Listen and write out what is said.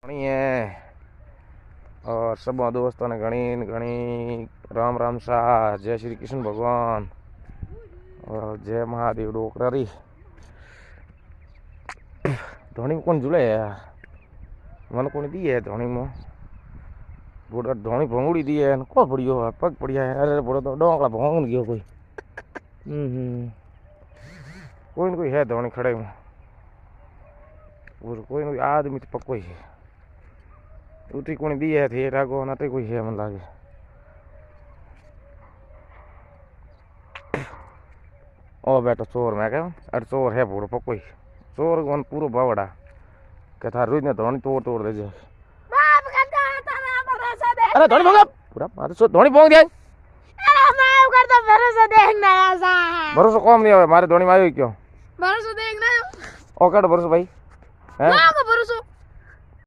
घणी है और सब दोस्तों ने घणी घणी राम राम सा। जय श्री कृष्ण भगवान और जय महादेव डोकरारी। धोनी कौन झूले है मन को दी है धोनी में बूढ़ा धोनी भोंगड़ी दी है को पड़ियो पग पड़िया है। अरे बूढ़ा तो डोंगला भोंग गयो कोई कोई न कोई है धोनी खड़े में कोई न कोई आदमी तो पक्को ही है। उठी कोई दी है थे रागो ना कोई है मन लागे। ओ बेटा चोर मैं क्या अरे चोर है बूढ़ो पक्को ही चोर कौन पूरा बावड़ा क्या था रोज ने धोनी तोड़ तोड़ दे जाए। अरे धोनी भोंगा पूरा मारे सो धोनी भोंग दिया। भरोसा कौन नहीं है मारे धोनी मारे क्यों भरोसा देखना ओ कट भरोसा भाई है भरोसा